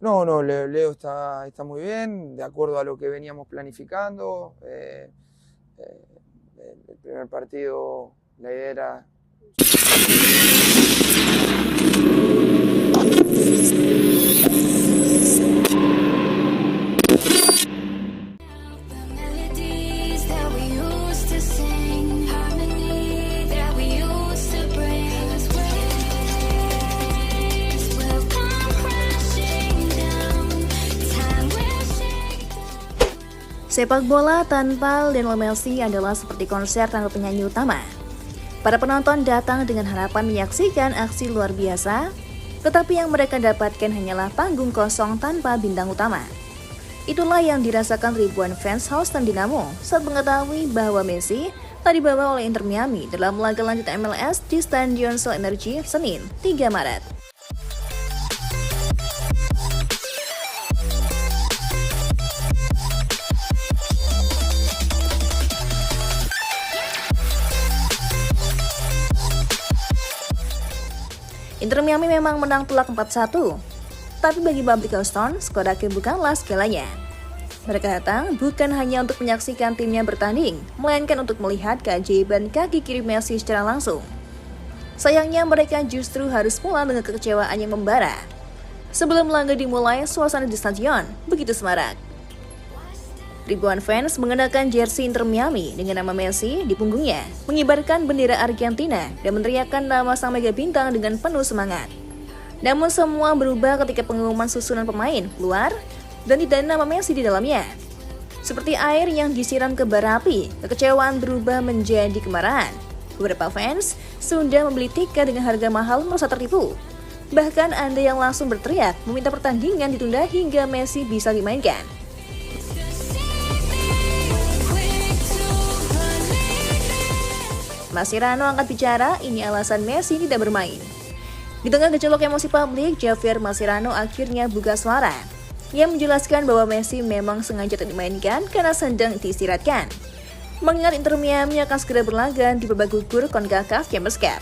No, no, Leo está muy bien, de acuerdo a lo que veníamos planificando. El primer partido, la idea era... Sepak bola tanpa Lionel Messi adalah seperti konser tanpa penyanyi utama. Para penonton datang dengan harapan menyaksikan aksi luar biasa, tetapi yang mereka dapatkan hanyalah panggung kosong tanpa bintang utama. Itulah yang dirasakan ribuan fans Houston Dynamo saat mengetahui bahwa Messi tak dibawa oleh Inter Miami dalam laga lanjut MLS di Stadion Shell Energy Senin, 3 Maret. Inter Miami memang menang telak 4-1, tapi bagi publik Houston, skor akhir bukanlah segalanya. Mereka datang bukan hanya untuk menyaksikan timnya bertanding, melainkan untuk melihat keajaiban kaki kiri Messi secara langsung. Sayangnya mereka justru harus pulang dengan kekecewaan yang membara. Sebelum laga dimulai, suasana di stadion begitu semarak. Ribuan fans mengenakan jersey Inter Miami dengan nama Messi di punggungnya, mengibarkan bendera Argentina dan meneriakkan nama sang mega bintang dengan penuh semangat. Namun semua berubah ketika pengumuman susunan pemain keluar dan tidak ada nama Messi di dalamnya. Seperti air yang disiram ke bara api, kekecewaan berubah menjadi kemarahan. Beberapa fans sudah membeli tiket dengan harga mahal merasa tertipu. Bahkan ada yang langsung berteriak meminta pertandingan ditunda hingga Messi bisa dimainkan. Mascherano angkat bicara, ini alasan Messi tidak bermain. Di tengah gejolak emosi publik, Javier Mascherano akhirnya buka suara. Ia menjelaskan bahwa Messi memang sengaja tidak dimainkan karena sedang diistirahatkan. Mengingat Inter Miami akan segera berlaga di babak gugur CONCACAF Champions Cup.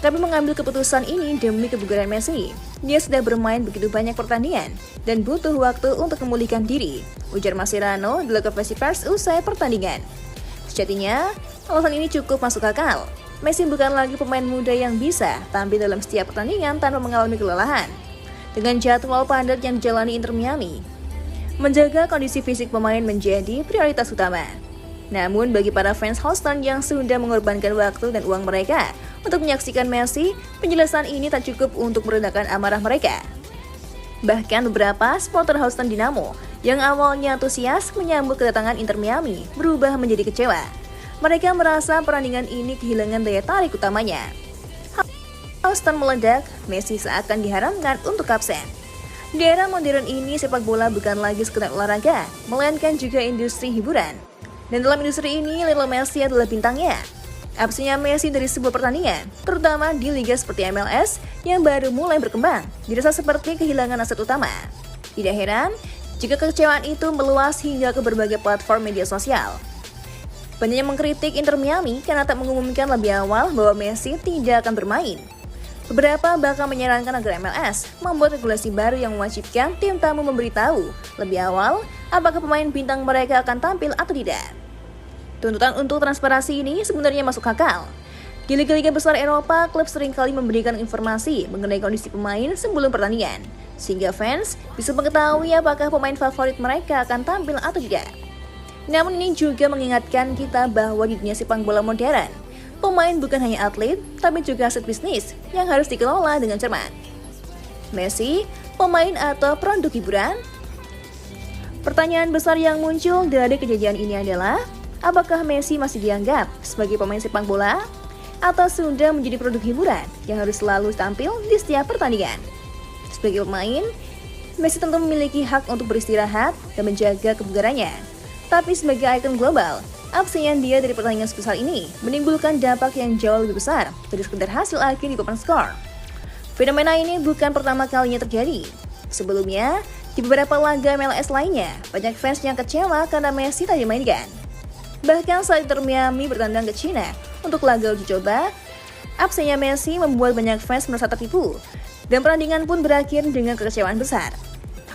Kami mengambil keputusan ini demi kebugaran Messi. Dia sudah bermain begitu banyak pertandingan dan butuh waktu untuk memulihkan diri, ujar Mascherano di konferensi pers usai pertandingan. Sejatinya, alasan ini cukup masuk akal. Messi bukan lagi pemain muda yang bisa tampil dalam setiap pertandingan tanpa mengalami kelelahan. Dengan jadwal padat yang dijalani Inter Miami, menjaga kondisi fisik pemain menjadi prioritas utama. Namun bagi para fans Houston yang sudah mengorbankan waktu dan uang mereka untuk menyaksikan Messi, penjelasan ini tak cukup untuk meredakan amarah mereka. Bahkan beberapa supporter Houston Dynamo yang awalnya antusias menyambut kedatangan Inter Miami berubah menjadi kecewa. Mereka merasa perandingan ini kehilangan daya tarik utamanya. Houston meledak, Messi seakan diharamkan untuk absen. Di era modern ini, sepak bola bukan lagi sekedar olahraga, melainkan juga industri hiburan. Dan dalam industri ini, Lionel Messi adalah bintangnya. Absennya Messi dari sebuah pertandingan, terutama di liga seperti MLS yang baru mulai berkembang, dirasa seperti kehilangan aset utama. Tidak heran jika kekecewaan itu meluas hingga ke berbagai platform media sosial. Banyak yang mengkritik Inter Miami karena tak mengumumkan lebih awal bahwa Messi tidak akan bermain. Beberapa bahkan menyarankan agar MLS membuat regulasi baru yang mewajibkan tim tamu memberitahu lebih awal apakah pemain bintang mereka akan tampil atau tidak. Tuntutan untuk transparansi ini sebenarnya masuk akal. Di liga-liga besar Eropa, klub seringkali memberikan informasi mengenai kondisi pemain sebelum pertandingan, sehingga fans bisa mengetahui apakah pemain favorit mereka akan tampil atau tidak. Namun ini juga mengingatkan kita bahwa di dunia sepak bola modern, pemain bukan hanya atlet, tapi juga aset bisnis yang harus dikelola dengan cermat. Messi, pemain atau produk hiburan? Pertanyaan besar yang muncul dari kejadian ini adalah, apakah Messi masih dianggap sebagai pemain sepak bola? Atau sudah menjadi produk hiburan yang harus selalu tampil di setiap pertandingan? Sebagai pemain, Messi tentu memiliki hak untuk beristirahat dan menjaga kebugarannya. Tapi sebagai ikon global, absennya dia dari pertandingan sebesar ini menimbulkan dampak yang jauh lebih besar dari sekedar hasil akhir di papan skor. Fenomena ini bukan pertama kalinya terjadi. Sebelumnya, di beberapa laga MLS lainnya, banyak fans yang kecewa karena Messi tak dimainkan. Bahkan saat Inter Miami bertandang ke China untuk laga uji coba, absennya Messi membuat banyak fans merasa tertipu, dan pertandingan pun berakhir dengan kekecewaan besar.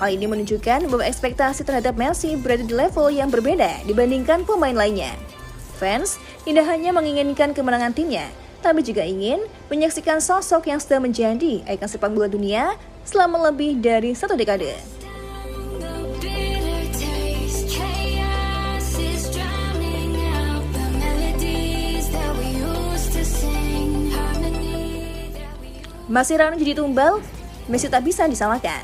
Hal ini menunjukkan bahwa ekspektasi terhadap Messi berada di level yang berbeda dibandingkan pemain lainnya. Fans tidak hanya menginginkan kemenangan timnya, tapi juga ingin menyaksikan sosok yang sudah menjadi ikon sepak bola dunia selama lebih dari 1 dekade. Mascherano jadi tumbal, Messi tak bisa disalahkan.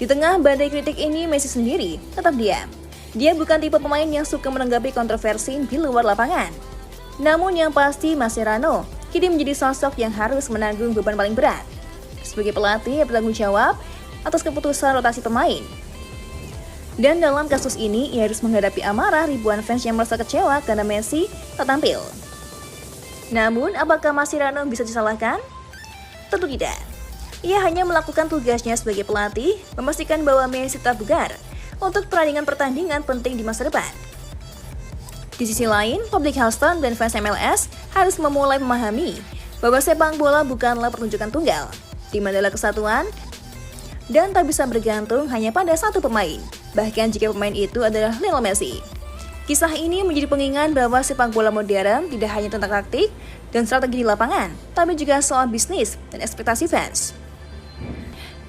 Di tengah badai kritik ini, Messi sendiri tetap diam. Dia bukan tipe pemain yang suka menanggapi kontroversi di luar lapangan. Namun yang pasti Mascherano kini menjadi sosok yang harus menanggung beban paling berat. Sebagai pelatih yang bertanggung jawab atas keputusan rotasi pemain. Dan dalam kasus ini, ia harus menghadapi amarah ribuan fans yang merasa kecewa karena Messi tak tampil. Namun, apakah Mascherano bisa disalahkan? Tentu tidak. Ia hanya melakukan tugasnya sebagai pelatih, memastikan bahwa Messi tetap bugar untuk pertandingan penting di masa depan. Di sisi lain, publik Houston dan fans MLS harus memulai memahami bahwa sepak bola bukanlah pertunjukan tunggal, tim adalah kesatuan, dan tak bisa bergantung hanya pada satu pemain, bahkan jika pemain itu adalah Lionel Messi. Kisah ini menjadi pengingat bahwa sepak bola modern tidak hanya tentang taktik dan strategi di lapangan, tapi juga soal bisnis dan ekspektasi fans.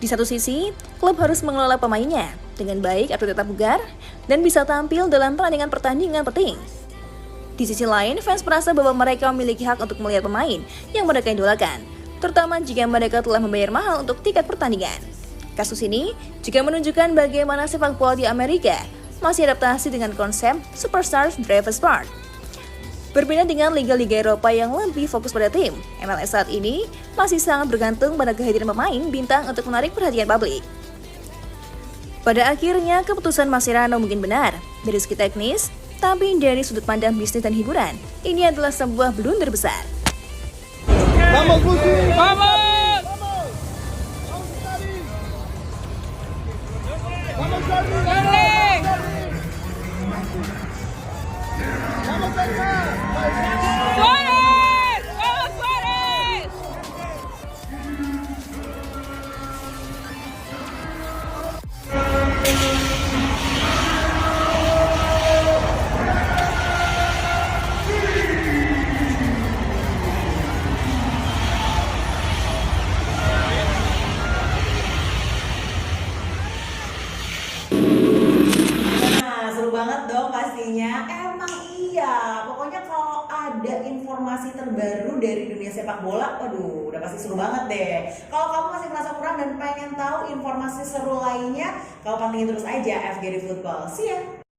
Di satu sisi, klub harus mengelola pemainnya dengan baik agar tetap bugar dan bisa tampil dalam pertandingan penting. Di sisi lain, fans merasa bahwa mereka memiliki hak untuk melihat pemain yang mereka idolakan, terutama jika mereka telah membayar mahal untuk tiket pertandingan. Kasus ini juga menunjukkan bagaimana sepak bola di Amerika masih adaptasi dengan konsep Superstars Driven Sport. Berbeda dengan liga-liga Eropa yang lebih fokus pada tim, MLS saat ini masih sangat bergantung pada kehadiran pemain bintang untuk menarik perhatian publik. Pada akhirnya, keputusan Mascherano mungkin benar dari segi teknis, tapi dari sudut pandang bisnis dan hiburan, ini adalah sebuah blunder besar. Vamos, Gusti! Vamos! Vamos, Charlie! Charlie! Vamos, Neymar! ¡Suárez! ¡Vamos, Suárez! Nah, seru banget dong pastinya. Emang iya, pokoknya kalau ada informasi terbaru dari dunia sepak bola, waduh, udah pasti seru banget deh. Kalau kamu masih merasa kurang dan pengen tahu informasi seru lainnya, kamu pantengin terus aja FGD Football. See ya!